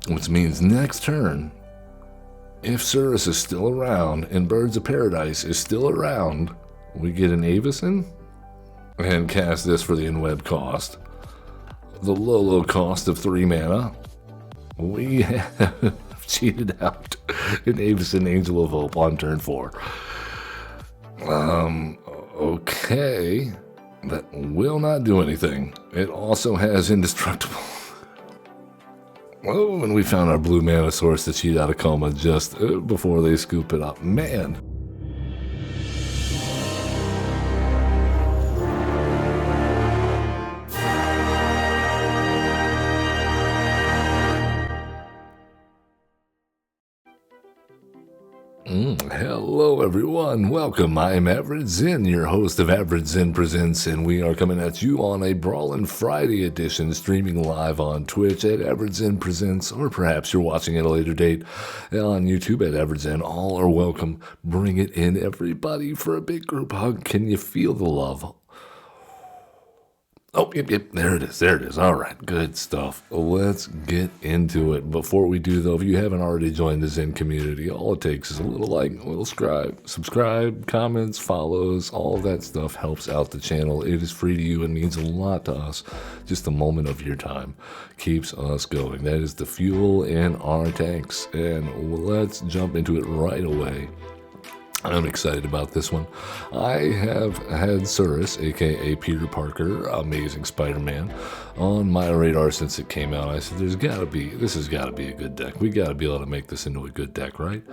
which means next turn, if Surris is still around and Birds of Paradise is still around, we get an averagezen and cast this for the Enweb cost. The low cost of 3 mana. We have cheated out an averagezen Angel of Hope on turn 4. Okay. That will not do anything. It also has Indestructible. Oh, and we found our blue mana source to cheat out of coma just before they scoop it up. Man. Hello everyone, welcome. I'm averagezen, your host of averagezen Presents, and we are coming at you on a Brawlin' Friday edition, streaming live on Twitch at averagezen Presents, or perhaps you're watching at a later date on YouTube at averagezen. All are welcome. Bring it in, everybody, for a big group hug. Can you feel the love? Oh, yep, there it is. All right, good stuff. Let's get into it. Before we do, though, if you haven't already joined the Zen community, all it takes is a little like, a little subscribe, comments, follows, all that stuff helps out the channel. It is free to you and means a lot to us. Just a moment of your time keeps us going. That is the fuel in our tanks, and let's jump into it right away. I'm excited about this one. I have had Surris, aka Peter Parker, Amazing Spider-Man, on my radar since it came out. I said, this has got to be a good deck. We got to be able to make this into a good deck, right?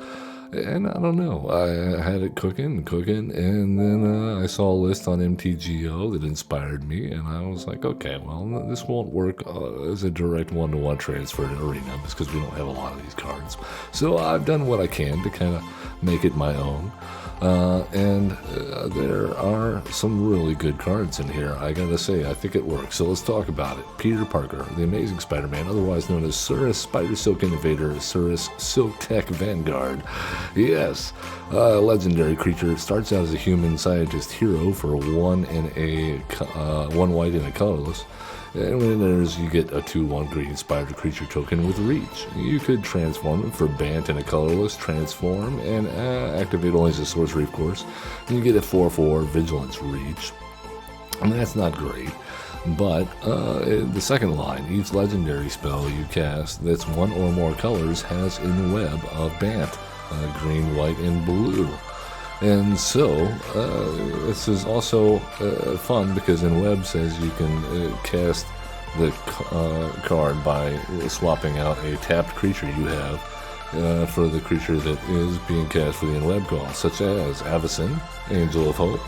And I don't know. I had it cooking, and then I saw a list on MTGO that inspired me, and I was like, okay, well, this won't work as a direct one-to-one transfer to Arena because we don't have a lot of these cards. So I've done what I can to kind of make it my own. There are some really good cards in here. I gotta say, I think it works. So let's talk about it. Peter Parker, the Amazing Spider-Man, otherwise known as Surris, Spidersilk Innovator, Surris, Silk Tech Vanguard. Yes, legendary creature. Starts out as a human scientist hero for 1 white and a colorless. And when it enters, you get a 2/1 green spider creature token with reach. You could transform it for Bant and a colorless, transform, and activate only as a sorcery, of course. And you get a 4/4 vigilance reach. And that's not great. But the second line, each legendary spell you cast that's 1 or more colors has Enweb of Bant, green, white, and blue. And so, this is also fun because Enweb says you can cast the card by swapping out a tapped creature you have for the creature that is being cast for the Enweb call, such as averagezen, Angel of Hope,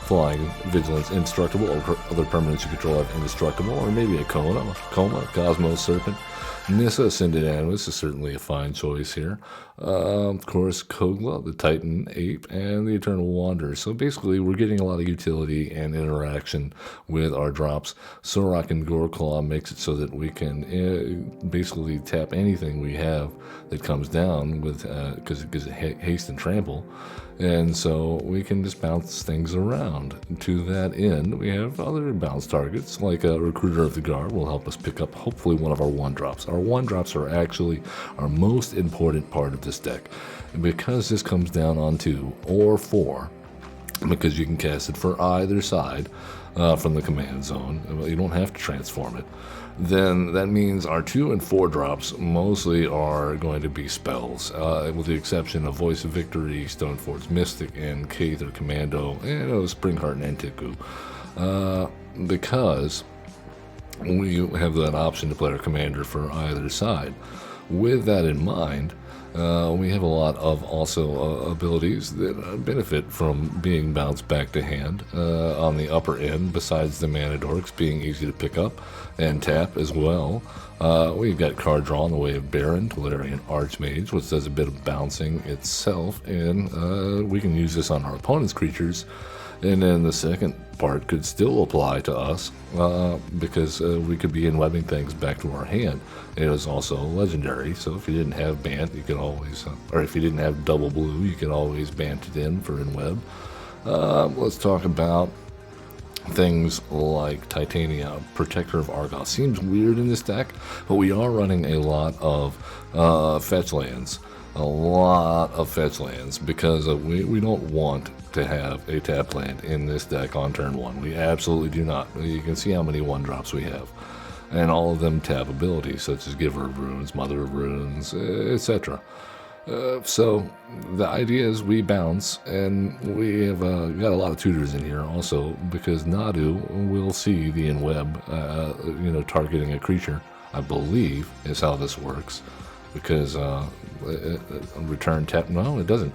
Flying, Vigilance, Indestructible, or other permanents you control have Indestructible, or maybe a Coma, Cosmos Serpent. Nissa, Ascended Animus is certainly a fine choice here. Of course, Kogla, the Titan Ape, and the Eternal Wanderer. So basically, we're getting a lot of utility and interaction with our drops. Sorok and Goreclaw makes it so that we can basically tap anything we have that comes down with because it gives it haste and trample. And so we can just bounce things around. To that end, we have other bounce targets, like a Recruiter of the Guard will help us pick up hopefully one of our 1-drops. Our 1-drops are actually our most important part of this deck. Because this comes down on 2 or 4, because you can cast it for either side from the command zone. You don't have to transform it. Then that means our 2 and 4 drops mostly are going to be spells, with the exception of Voice of Victory, Stoneforge Mystic, and Kaether Commando, and Springheart and Antiku. Because we have that option to play our commander for either side. With that in mind, we have a lot of also abilities that benefit from being bounced back to hand on the upper end, besides the mana dorks being easy to pick up and tap as well. We've got card draw in the way of Baron, Tolarian Archmage, which does a bit of bouncing itself, and we can use this on our opponent's creatures. And then the second part could still apply to us because we could be enwebbing things back to our hand. It is also legendary, so if you didn't have Bant, you could always, or if you didn't have double blue, you could always Bant it in for enweb. Let's talk about things like Titania, Protector of Argos. Seems weird in this deck, but we are running a lot of fetch lands. A lot of fetch lands because we don't want to have a tap land in this deck on turn 1. We absolutely do not. You can see how many 1-drops we have. And all of them tap abilities such as Giver of Runes, Mother of Runes, etc. So the idea is we bounce, and we have got a lot of tutors in here also because Nadu will see the Enweb, targeting a creature. I believe is how this works, because return tap. No, it doesn't.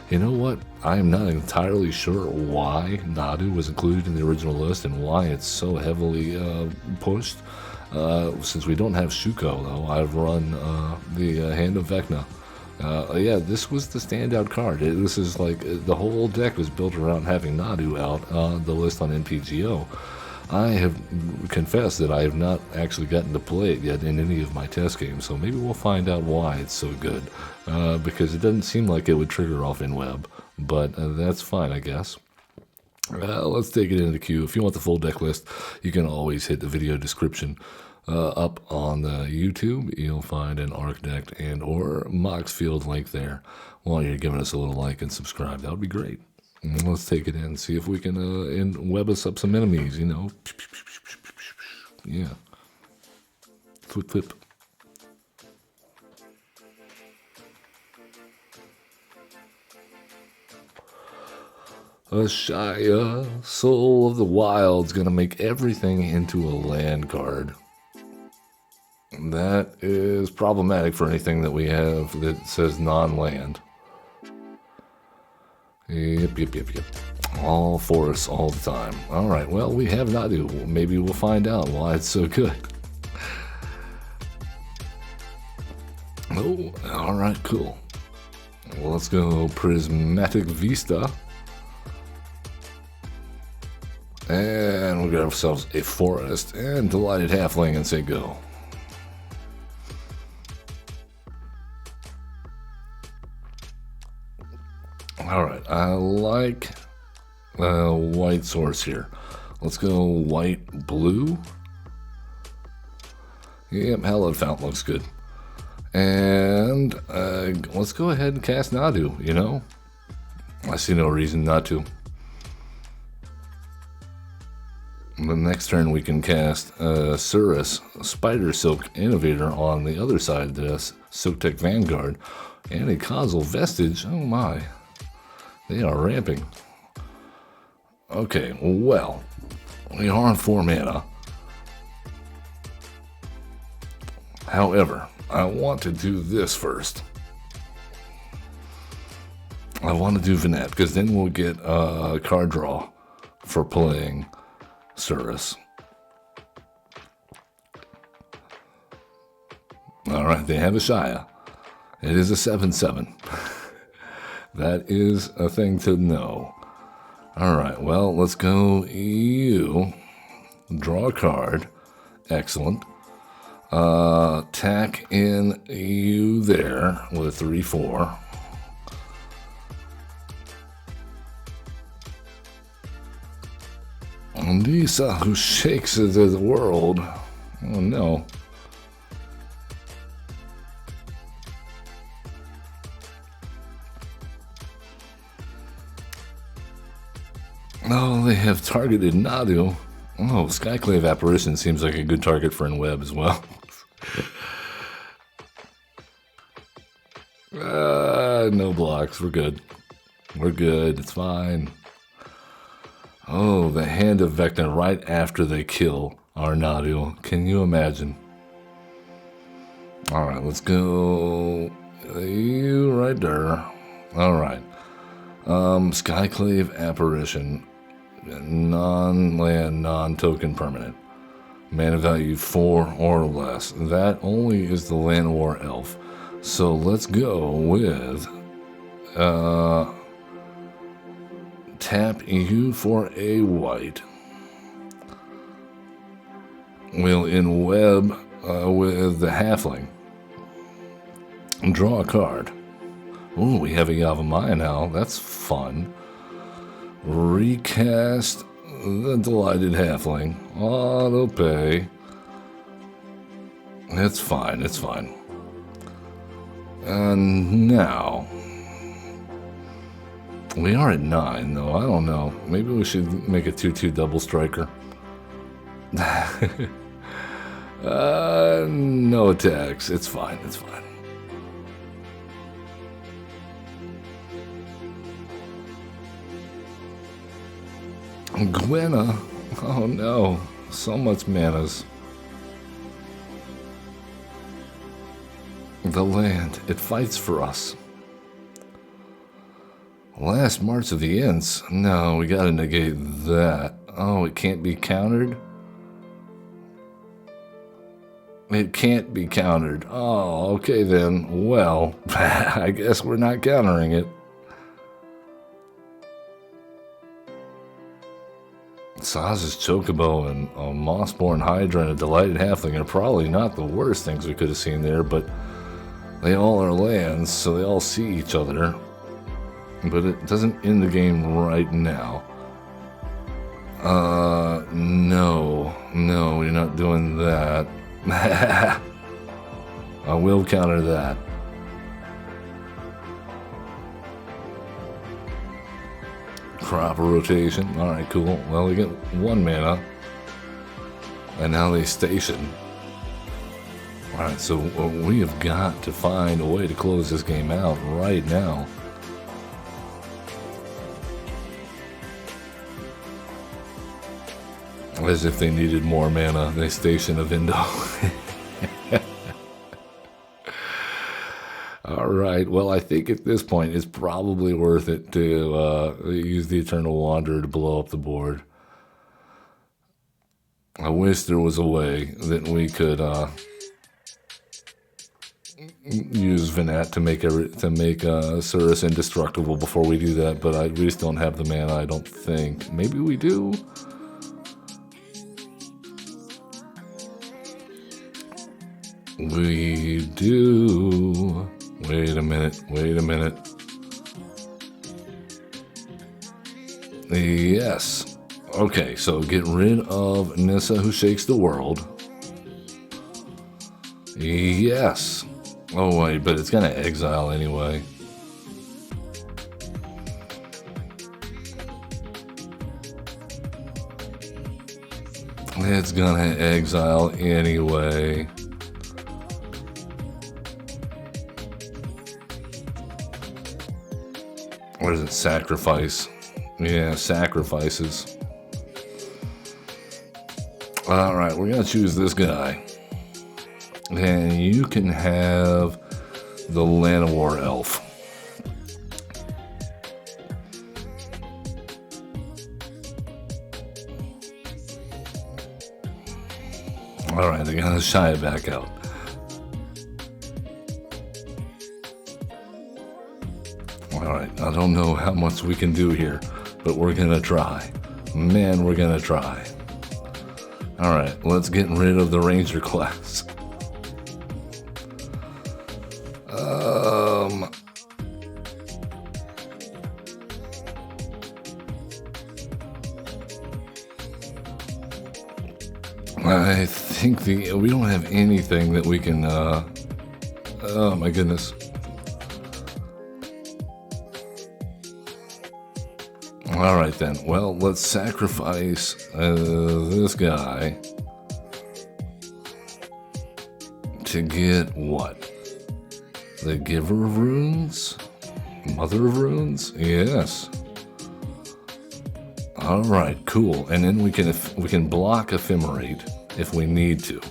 You know what? I am not entirely sure why Nadu was included in the original list and why it's so heavily pushed. Since we don't have Shuko, though, I've run the Hand of Vecna. Yeah, this was the standout card. This is like the whole deck was built around having Nadu out on the list on MTGO. I have confessed that I have not actually gotten to play it yet in any of my test games, so maybe we'll find out why it's so good. Because it doesn't seem like it would trigger off Enweb, but that's fine, I guess. Let's take it into the queue. If you want the full deck list, you can always hit the video description. Up on the YouTube, you'll find an Arc Deck and or Moxfield link there. While you're giving us a little like and subscribe, that would be great. And let's take it in, see if we can web us up some enemies, Yeah. Flip, flip. Ashaya, Soul of the Wild's gonna make everything into a land card. That is problematic for anything that we have that says non-land. Yep. All forests all the time. Alright, well, we have Nadu. Maybe we'll find out why it's so good. Oh, alright, cool. Well, let's go Prismatic Vista. And we'll get ourselves a forest and Delighted Halfling and say go. Alright, I like white source here. Let's go white, blue. Yep, Hallowed Fount looks good. And let's go ahead and cast Nadu, I see no reason not to. The next turn we can cast Surris, Spidersilk Innovator on the other side of this, Silktech Vanguard, and a Causal Vestige. Oh my. They are ramping. Okay, well, we are on 4 mana. However, I want to do this first. I want to do Vinette, because then we'll get a card draw for playing Surris. Alright, they have a Shia. It is a 7/7. That is a thing to know. Alright, well, let's go you. Draw a card. Excellent. Tack in you there with a 3/4. Lisa, who shakes the world. Oh no. Oh, they have targeted Nadu. Oh, Skyclave Apparition seems like a good target for Enweb as well. No blocks. We're good. We're good. It's fine. Oh, the Hand of Vecna right after they kill our Nadu. Can you imagine? Alright, let's go you right there. Alright. Skyclave Apparition. Non-land, non-token permanent. Mana value 4 or less. That only is the Land War Elf. So let's go with tap you for a white. We'll Enweb with the Halfling. Draw a card. Ooh, we have a Yavimaya now. That's fun. Recast The delighted halfling. Auto pay. It's fine, it's fine. And now... We are at 9, though. I don't know. Maybe we should make a 2-2 double striker. No attacks. It's fine, it's fine. Gwenna? Oh no. So much manas. The land. It fights for us. Last March of the Ents? No, we gotta negate that. Oh, it can't be countered? It can't be countered. Oh, okay then. Well, I guess we're not countering it. Saz's Chocobo and a Mossborn Hydra and a Delighted Halfling are probably not the worst things we could have seen there, but they all are lands, so they all see each other. But it doesn't end the game right now. No, we're not doing that. I will counter that. Crop rotation. Alright, cool. Well, we get 1 mana. And now they station. Alright, so we have got to find a way to close this game out right now. As if they needed more mana, they station a Vindo. Alright, well I think at this point it's probably worth it to use the Eternal Wanderer to blow up the board. I wish there was a way that we could use Venat to make Surris indestructible before we do that, but we just don't have the mana, I don't think. Maybe we do? We do. Wait a minute. Yes. Okay, so get rid of Nissa, who shakes the world. Yes. Oh, wait, but it's gonna exile anyway. It's gonna exile anyway. What is it? Sacrifice. Yeah, sacrifices. Alright, we're gonna choose this guy. And you can have the Llanowar Elf. Alright, they're gonna shy it back out. Alright, I don't know how much we can do here, but we're gonna try. Man, we're gonna try. Alright, let's get rid of the Ranger class. I think we don't have anything that we can, oh my goodness. Alright then, well, let's sacrifice this guy to get what? The Giver of Runes? Mother of Runes? Yes. Alright, cool. And then we can block Ephemerate if we need to.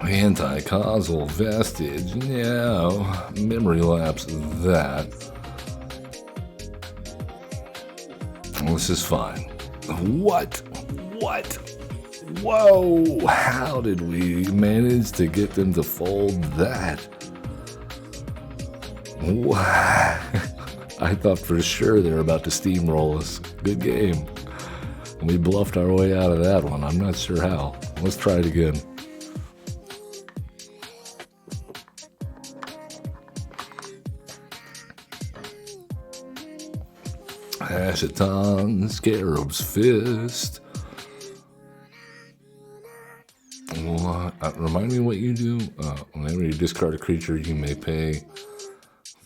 Anti-causal vestige. No. Memory lapse that. This is fine. What? Whoa! How did we manage to get them to fold that? I thought for sure they were about to steamroll us. Good game. We bluffed our way out of that one. I'm not sure how. Let's try it again. Ashaton, Scarab's Fist. What? Remind me what you do. Whenever you discard a creature, you may pay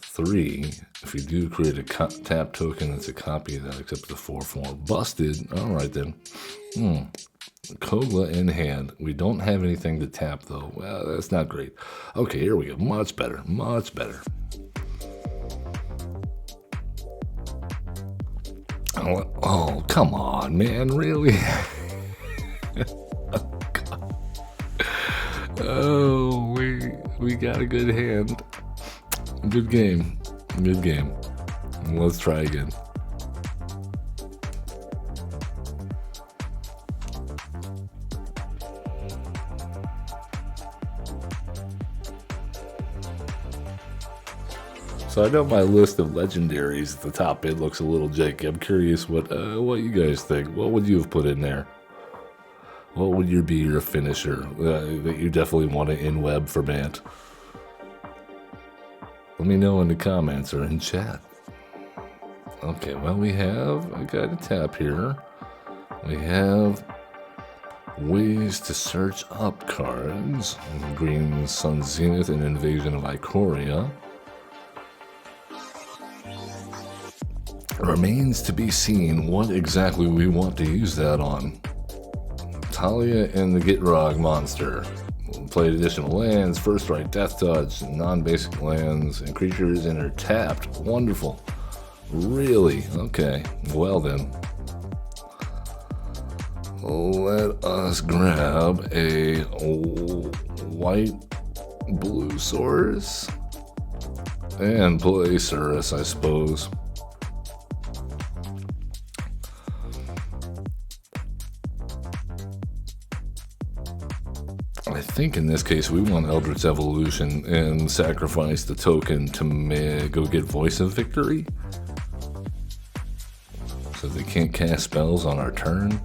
3. If you do create a tap token, it's a copy that accepts the 4/4. Busted. All right then. Kogla in hand. We don't have anything to tap though. Well, that's not great. Okay, here we go. Much better. Much better. Oh, come on, man. Really? Oh, we got a good hand. Good game. Good game. Let's try again. So I know my list of legendaries at the top, it looks a little janky. I'm curious what you guys think. What would you have put in there? What would be your finisher that you definitely want to in-web for Bant? Let me know in the comments or in chat. Okay, well, we have a guy to tap here. We have ways to search up cards. Green Sun Zenith and Invasion of Ikoria. Remains to be seen what exactly we want to use that on. Talia and the Gitrog monster. Played additional lands, first right death touch, non-basic lands, and creatures and are tapped. Wonderful. Really? Okay. Well then. Let us grab a white blue Surris and play Surris, I suppose. I think in this case we want Eldritch Evolution and sacrifice the token to go get Voice of Victory. So they can't cast spells on our turn.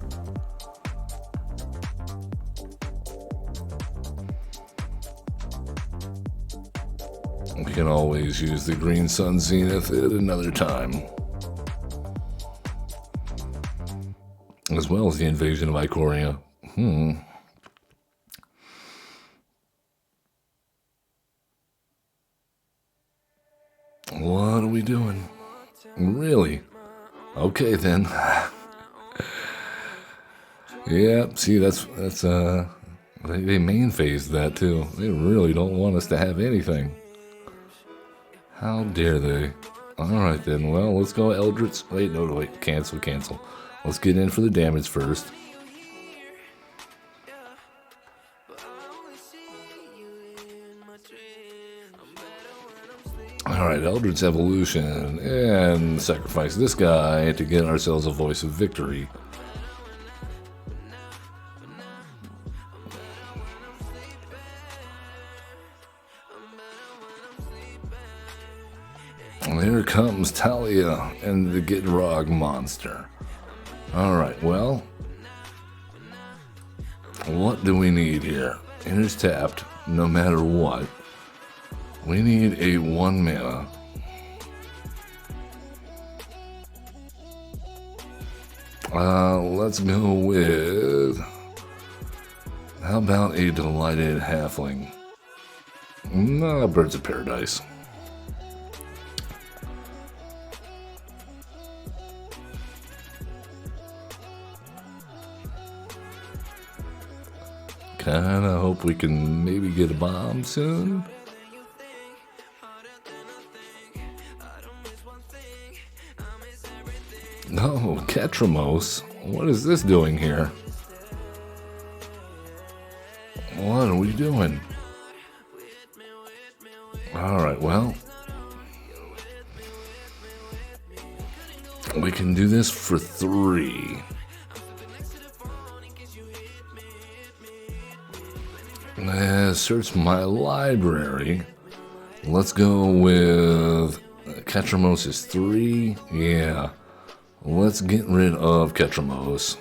We can always use the Green Sun Zenith at another time. As well as the Invasion of Ikoria. What are we doing? Really? Okay then. Yeah, see that's they main phased that too. They really don't want us to have anything. How dare they? Alright then, well, let's go Eldritch. Wait, cancel. Let's get in for the damage first. Alright, Eldritch Evolution, and sacrifice this guy to get ourselves a Voice of Victory. Here comes Talia and the Gitrog monster. Alright, well, what do we need here? Enters tapped, no matter what. We need a 1 mana. Let's go with... How about a Delighted Halfling? Nah, Birds of Paradise. Kinda hope we can maybe get a bomb soon. Oh, Ketramos. What is this doing here? What are we doing? Alright, well. We can do this for 3. Search my library. Let's go with Ketramos is 3. Yeah. Let's get rid of Ketramos.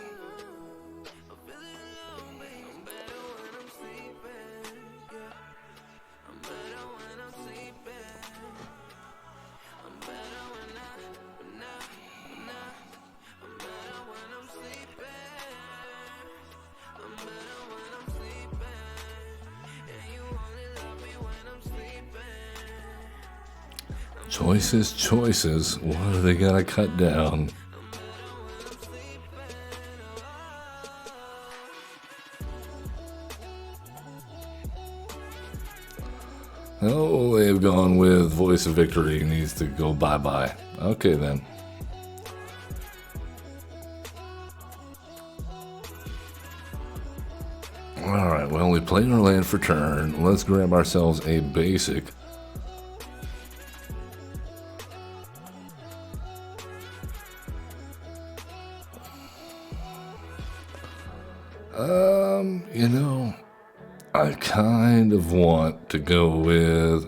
Choices, choices. What do they gotta cut down? Oh, they've gone with Voice of Victory. Needs to go bye-bye. Okay, then. Alright, well, we played our land for turn. Let's grab ourselves a basic. You know, I kind of want to go with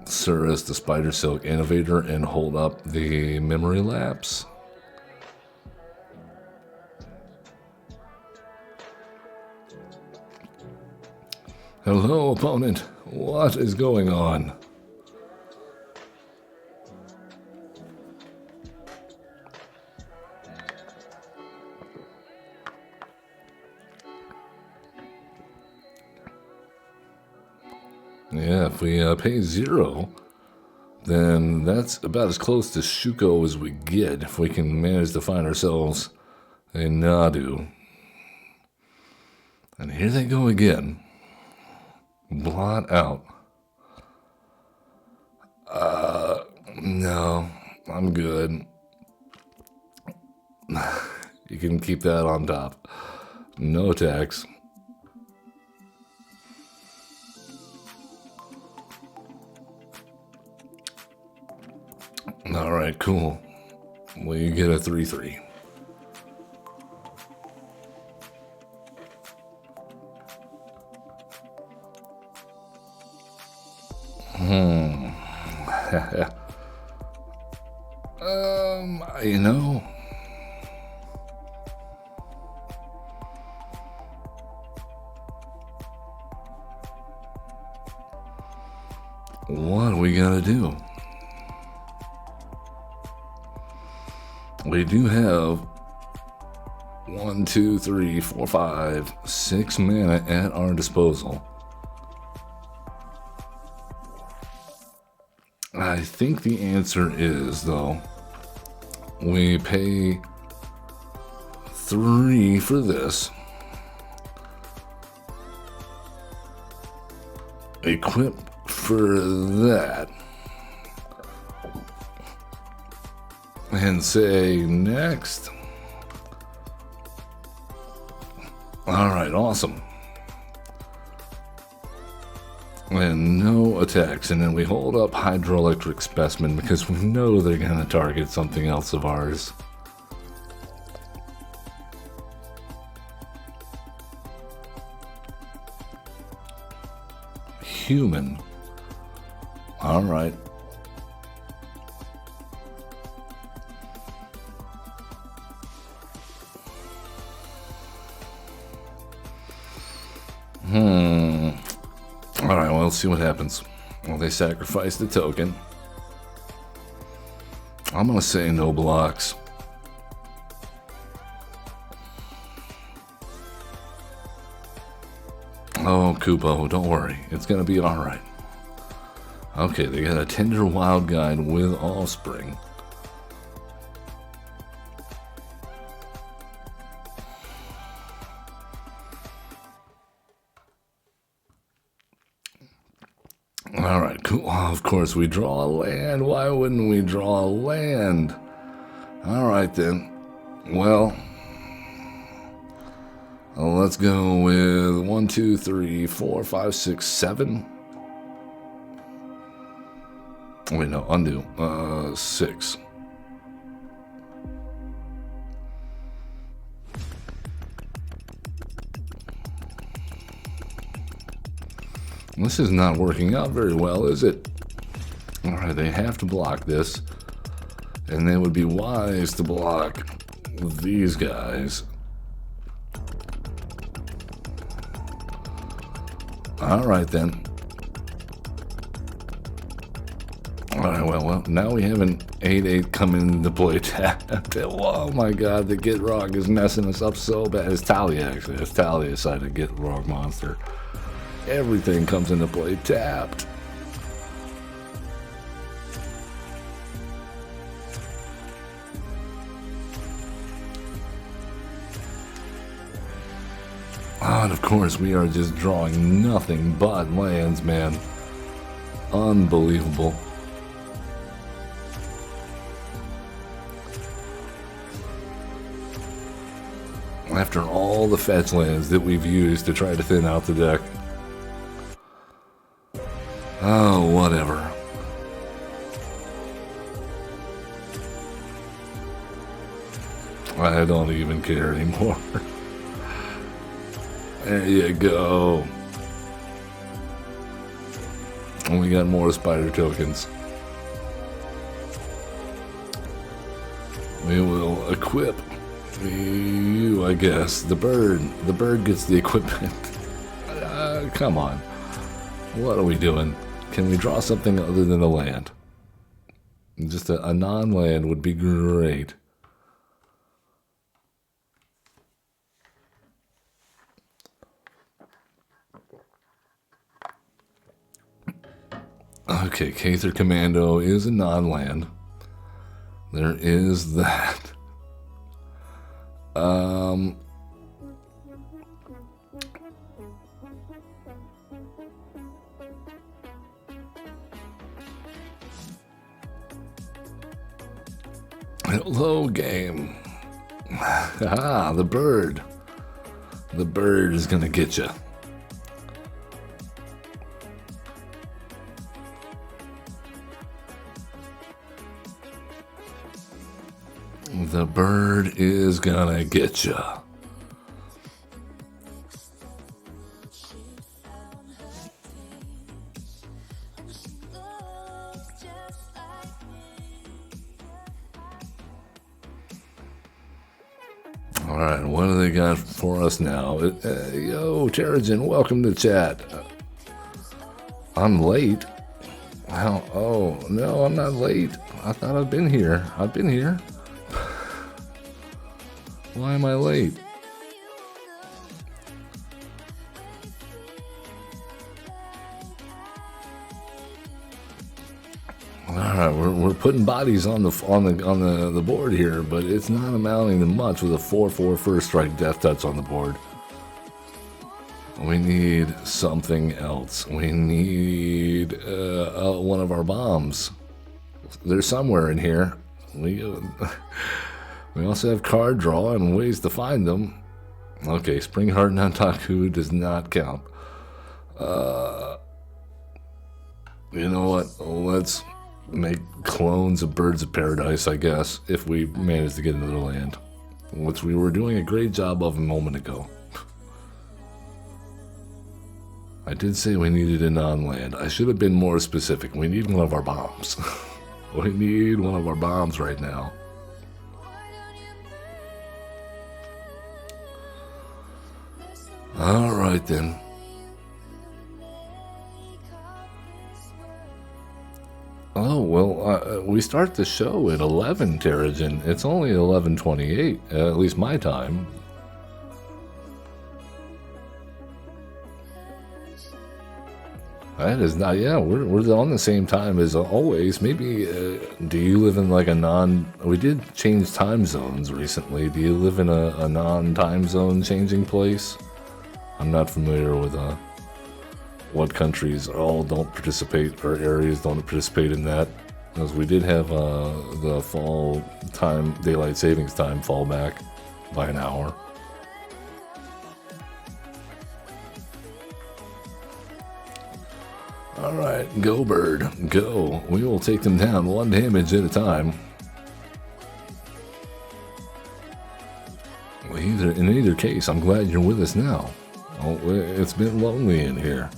Surris, the Spidersilk Innovator, and hold up the memory lapse. Hello, opponent. What is going on? Yeah, if we pay 0, then that's about as close to Shuko as we get if we can manage to find ourselves a Nadu. And here they go again. Blot out. No, I'm good. You can keep that on top. No attacks. Alright, cool. We get a 3/3. You know, what are we gonna do? We do have 1, 2, 3, 4, 5, 6 mana at our disposal. I think the answer is, though, we pay 3 for this, equip for that, and say next. Alright, awesome. And no attacks, and then we hold up Hydroelectric Specimen because we know they're going to target something else of ours. Human. Alright. Alright, well, let's see what happens. Well, they sacrifice the token. I'm gonna say no blocks. Oh, Kupo, don't worry. It's gonna be alright. Okay, they got a Tender Wild Guide with Offspring. Alright, cool. Of course, we draw a land. Why wouldn't we draw a land? Alright then. Well, let's go with 1, 2, 3, 4, 5, 6, 7. Wait, no, undo. 6. This is not working out very well, is it? Alright, they have to block this. And they would be wise to block these guys. Alright then. Alright, well, now we have an 8/8 coming into play tap. Oh my god, the Get Wrong is messing us up so bad. It's Talia, actually. It's Talia side of Get Wrong monster. Everything comes into play tapped. And of course, we are just drawing nothing but lands, man. Unbelievable. After all the fetch lands that we've used to try to thin out the deck. Oh, whatever. I don't even care anymore. There you go. And we got more spider tokens. We will equip you, I guess. The bird. The bird gets the equipment. Come on. What are we doing? Can we draw something other than a land? Just a non-land would be great. Okay, Cather Commando is a non-land. There is that. Hello, game. The bird. The bird is gonna get you. The bird is gonna get ya. Alright, what do they got for us now? Yo, Terrigen, welcome to chat. I'm late. Wow, oh, no, I'm not late. I thought I'd been here. I've been here. Why am I late? All right, we're putting bodies on the board here, but it's not amounting to much with a 4/4 first strike death touch on the board. We need something else. We need one of our bombs. They're somewhere in here. We also have card draw and ways to find them. Okay, Spring Heart Nantaku does not count. You know what? Let's make clones of Birds of Paradise, I guess, if we manage to get another land. Which we were doing a great job of a moment ago. I did say we needed a non-land. I should have been more specific. We need one of our bombs. We need one of our bombs right now. Alright then. Oh, well, we start the show at 11, Terrigen. It's only 11:28, at least my time. That is not, yeah, we're on the same time as always. Maybe, do you live in like a we did change time zones recently. Do you live in a non-time zone changing place? I'm not familiar with what countries all don't participate or areas don't participate in that. Because we did have the fall time, daylight savings time fall back by an hour. Alright, go bird, go. We will take them down one damage at a time. In either case, I'm glad you're with us now. Oh, it's been lonely in here.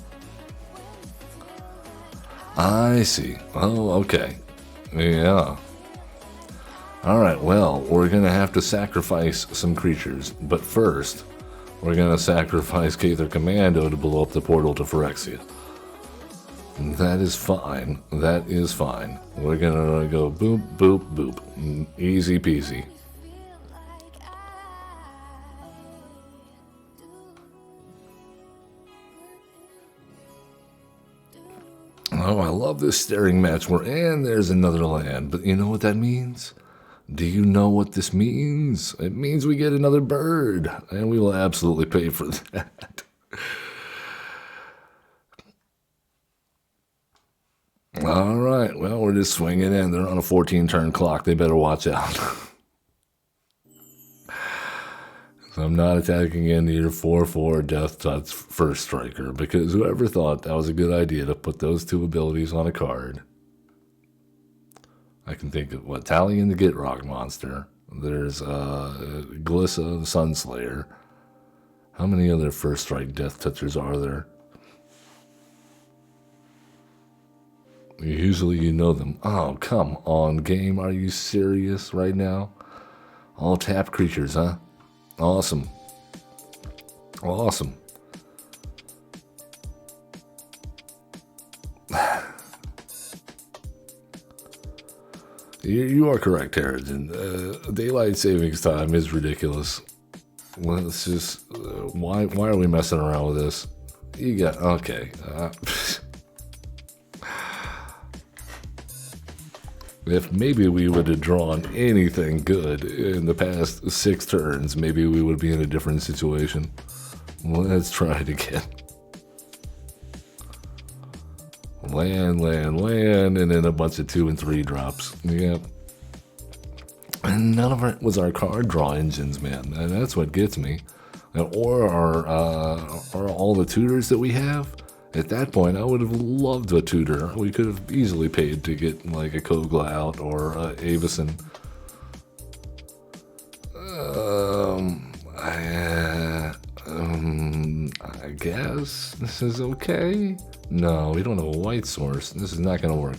I see. Oh, okay. Yeah. Alright, well, we're gonna have to sacrifice some creatures. But first, we're gonna sacrifice Cather Commando to blow up the portal to Phyrexia. That is fine. That is fine. We're gonna go boop, boop, boop. Easy peasy. Oh, I love this staring match. And there's another land. But you know what that means? Do you know what this means? It means we get another bird, and we will absolutely pay for that. All right, well, we're just swinging in. They're on a 14-turn clock. They better watch out. So I'm not attacking into your 4/4 Death Touch first striker, because whoever thought that was a good idea to put those two abilities on a card? I can think of, Talion the Gitrock monster. There's Glissa the Sunslayer. How many other first strike Death Touchers are there? Usually you know them. Oh, come on, game. Are you serious right now? All tap creatures, huh? Awesome. Awesome. You are correct, Harrigan. Daylight savings time is ridiculous. Let's just... why are we messing around with this? You got... okay. If maybe we would have drawn anything good in the past 6 turns, maybe we would be in a different situation. Let's try it again. Land, and then a bunch of 2 and 3 drops. Yep. And none of it was our card draw engines, man. And that's what gets me. Or our all the tutors that we have. At that point, I would have loved a tutor. We could have easily paid to get like a Kogla out or Avacyn. I guess this is okay. No, we don't have a white source. This is not going to work.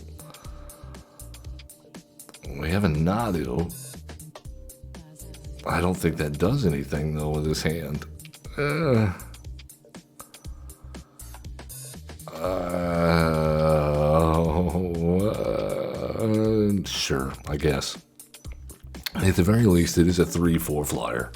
We have a Nadu. I don't think that does anything though with his hand. Sure, I guess. At the very least, it is a 3/4 flyer.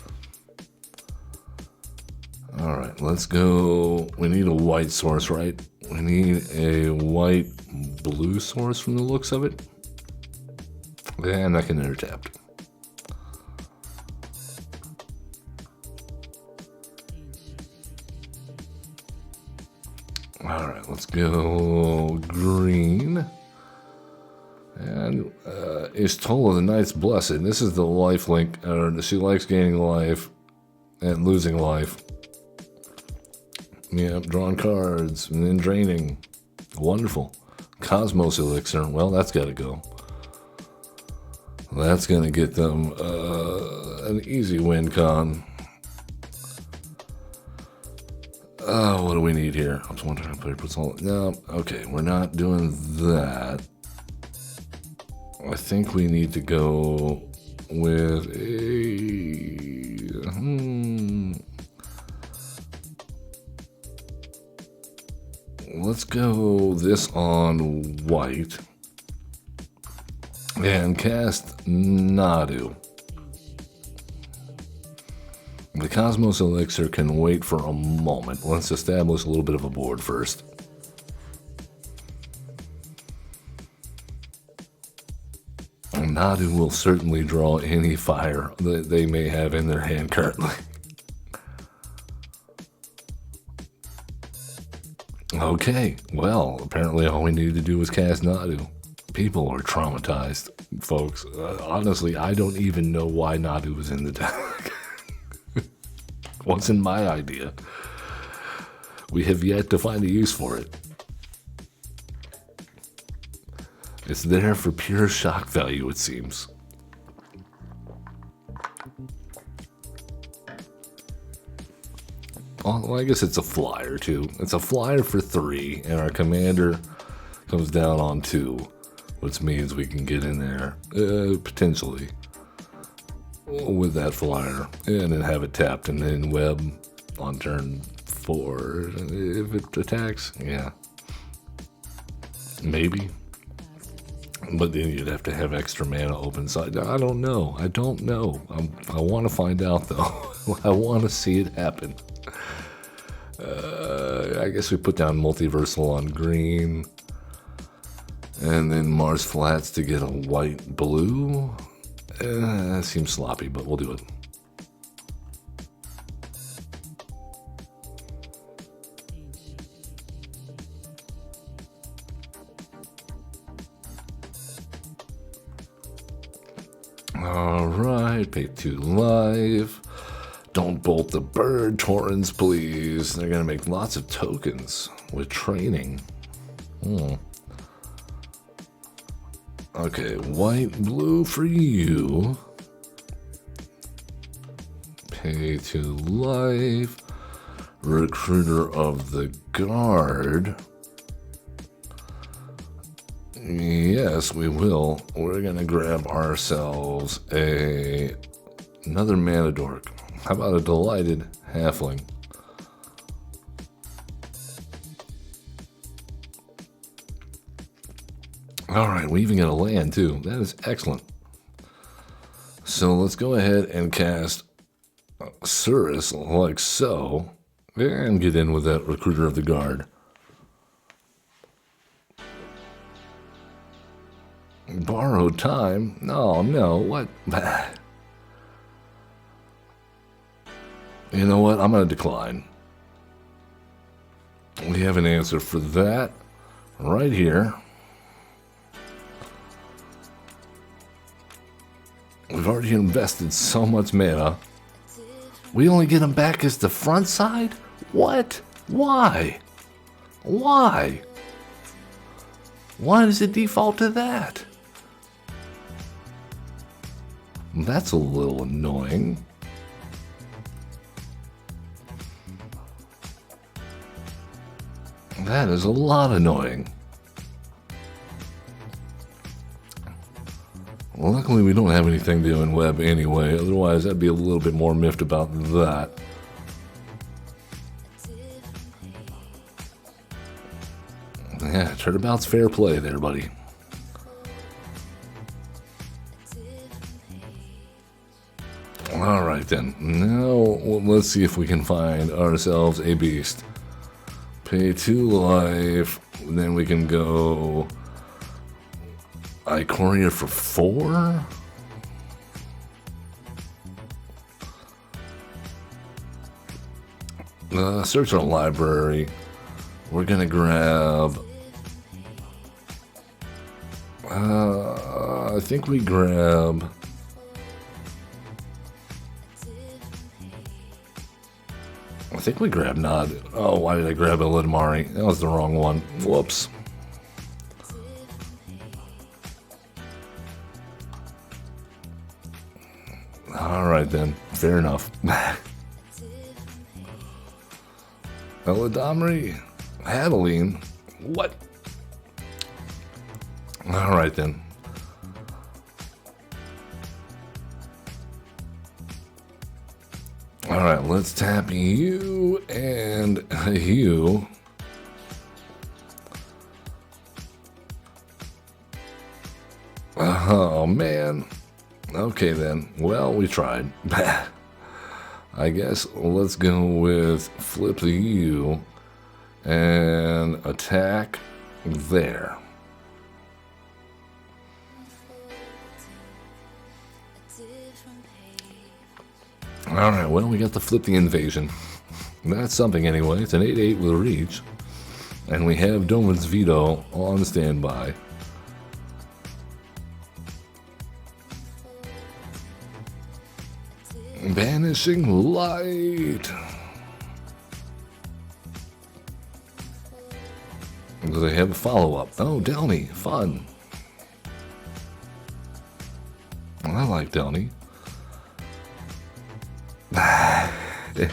Alright, let's go. We need a white source, right? We need a white-blue source from the looks of it. And I can enter tapped. Alright, let's go green. And Ishtola, the Knight's Blessed. This is the life link. She likes gaining life and losing life. Yep, drawing cards and then draining. Wonderful. Cosmos Elixir. Well, that's got to go. That's going to get them an easy win con. What do we need here? I was wondering if I put all. No, okay, we're not doing that. I think we need to go with a. Let's go this on white and cast Nadu. The Cosmos Elixir can wait for a moment. Let's establish a little bit of a board first. Nadu will certainly draw any fire that they may have in their hand currently. Okay, well, apparently all we needed to do was cast Nadu. People are traumatized, folks. Honestly, I don't even know why Nadu was in the deck. Wasn't my idea. We have yet to find a use for it. It's there for pure shock value, it seems. Well, I guess it's a flyer, too. It's a flyer for 3, and our commander comes down on 2, which means we can get in there, potentially, with that flyer, and then have it tapped, and then web on turn 4. If it attacks, yeah. Maybe. But then you'd have to have extra mana open side. I don't know. I don't know. I want to find out, though. I want to see it happen. I guess we put down Multiversal on green. And then Mars Flats to get a white-blue. Seems sloppy, but we'll do it. Alright, pay 2 life. Don't bolt the bird torrents, please. They're gonna make lots of tokens with training. Okay, white, blue for you. Pay 2 life. Recruiter of the Guard. Yes, we will. We're gonna grab ourselves another mana dork. How about a delighted halfling? Alright, we even get a land too. That is excellent. So let's go ahead and cast Surris like so. And get in with that Recruiter of the Guard. Borrowed time? No, what? You know what? I'm going to decline. We have an answer for that right here. We've already invested so much mana. We only get them back as the front side? What? Why? Why? Why does it default to that? That's a little annoying. That is a lot annoying. Well, luckily we don't have anything to do in web anyway, otherwise I'd be a little bit more miffed about that. Yeah, turnabout's fair play there, buddy. Alright then, now let's see if we can find ourselves a beast. Pay 2 life, then we can go Ikoria for 4? Search our library. We're gonna grab I think we grab Nod. Oh, why did I grab Elidamari? That was the wrong one. Whoops. Alright then, fair enough. Elidamari? Adeline? What? Alright then. Alright, let's tap you and you. Oh man. Okay then. Well, we tried. I guess let's go with flip the U and attack there. Alright, well, we got to flip the invasion. That's something anyway. It's an 8/8 with a reach. And we have Doman's Veto on standby. Vanishing Light. Do they have a follow-up? Oh, Delny. Fun. I like Delny.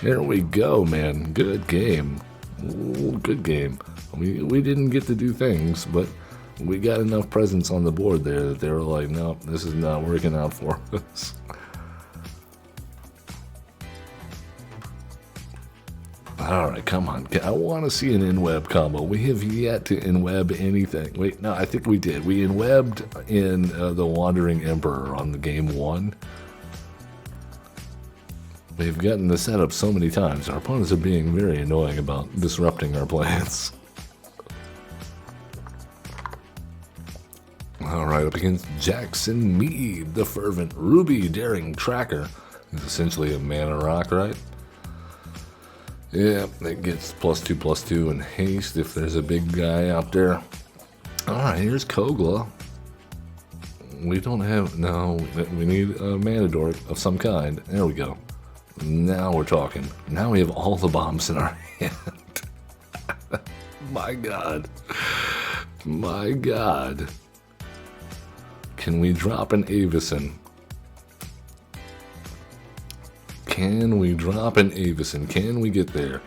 There we go, man. Good game. Ooh, good game. We didn't get to do things, but we got enough presence on the board there that they were like, nope, this is not working out for us. Alright, come on. I want to see an in-web combo. We have yet to in-web anything. Wait, no, I think we did. We in-webbed in the Wandering Emperor on the game 1. We've gotten the setup so many times. Our opponents are being very annoying about disrupting our plans. Alright, up against Jackson Mead, the Fervent Ruby Daring Tracker. He's essentially a mana rock, right? Yeah, it gets +2/+2 and haste if there's a big guy out there. Alright, here's Kogla. We don't have, no, we need a mana dork of some kind. There we go. Now we're talking. Now we have all the bombs in our hand. My God. My God. Can we drop an Avacyn? Can we drop an Avacyn? Can we get there?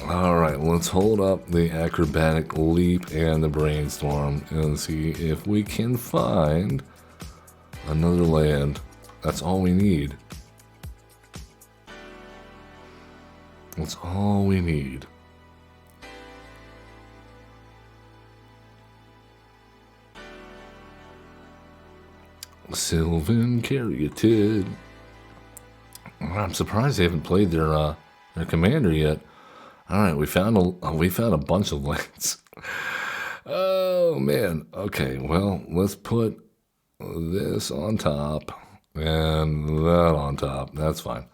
Alright, let's hold up the Acrobatic Leap and the Brainstorm and see if we can find another land. That's all we need. That's all we need. Sylvan Caryatid. I'm surprised they haven't played their commander yet. Alright, we found a bunch of lands. Oh man. Okay, well, let's put this on top and that on top. That's fine.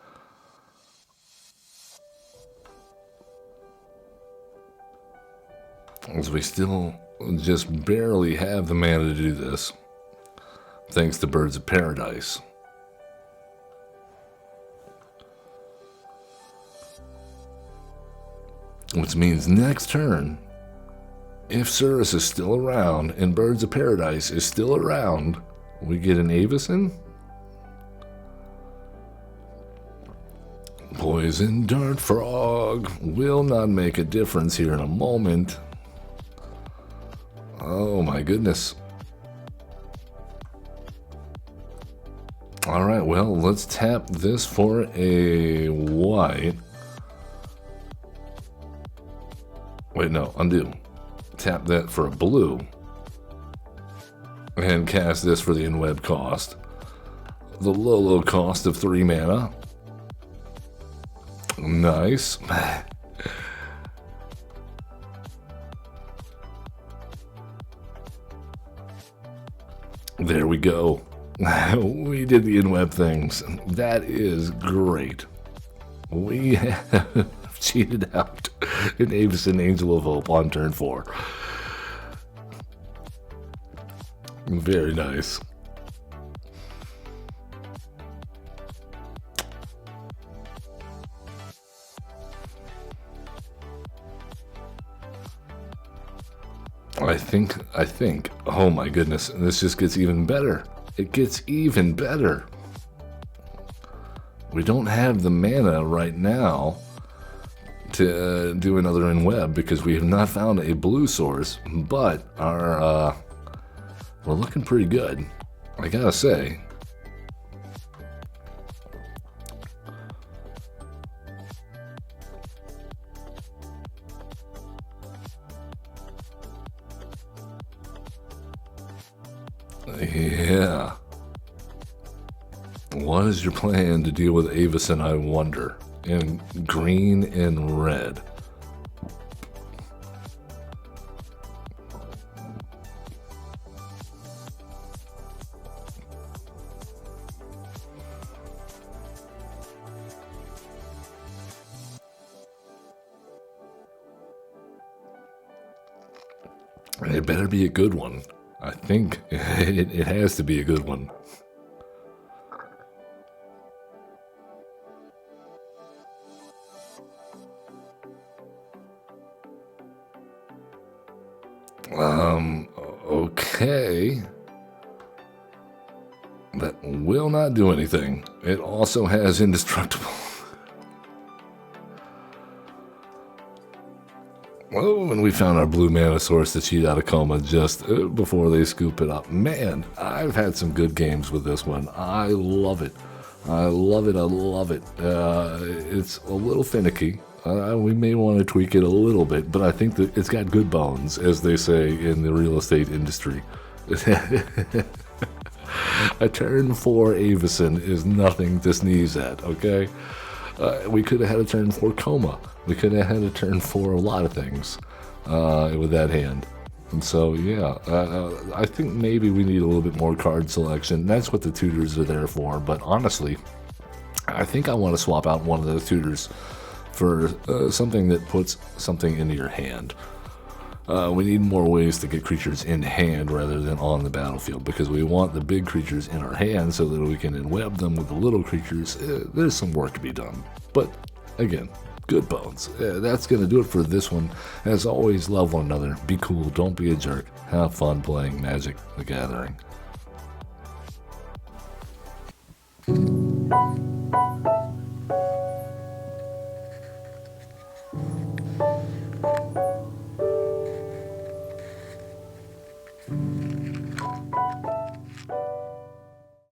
As we still just barely have the mana to do this, thanks to Birds of Paradise. Which means next turn, if Surris is still around and Birds of Paradise is still around, we get an Avacyn. Poison Dart Frog will not make a difference here in a moment. Oh my goodness. Alright, well, let's tap this for a white. Wait, no, undo. Tap that for a blue. And cast this for the in-web cost. The low cost of 3 mana. Nice. There we go. We did the in-web things. That is great. We have cheated out an Avacyn Angel of Hope on turn 4. Very nice. I think, oh my goodness, this just gets even better. It gets even better. We don't have the mana right now to do another in-web because we have not found a blue source, but our we're looking pretty good, I gotta say. Yeah. What is your plan to deal with Avacyn, I wonder? In green and red. It better be a good one. I think it has to be a good one. Okay. That will not do anything. It also has indestructible. Oh, and we found our blue mana source to cheat out of coma just before they scoop it up. Man, I've had some good games with this one. I love it. I love it. I love it. It's a little finicky. We may want to tweak it a little bit, but I think that it's got good bones, as they say in the real estate industry. A turn 4 Avacyn is nothing to sneeze at, okay? We could have had a turn 4 coma. We could have had a turn 4 a lot of things. with that hand. And so, yeah, I think maybe we need a little bit more card selection. That's what the tutors are there for. But honestly, I think I want to swap out one of those tutors for something that puts something into your hand. We need more ways to get creatures in hand rather than on the battlefield, because we want the big creatures in our hand so that we can enweb them with the little creatures. There's some work to be done. But, again, good bones. That's going to do it for this one. As always, love one another. Be cool. Don't be a jerk. Have fun playing Magic the Gathering.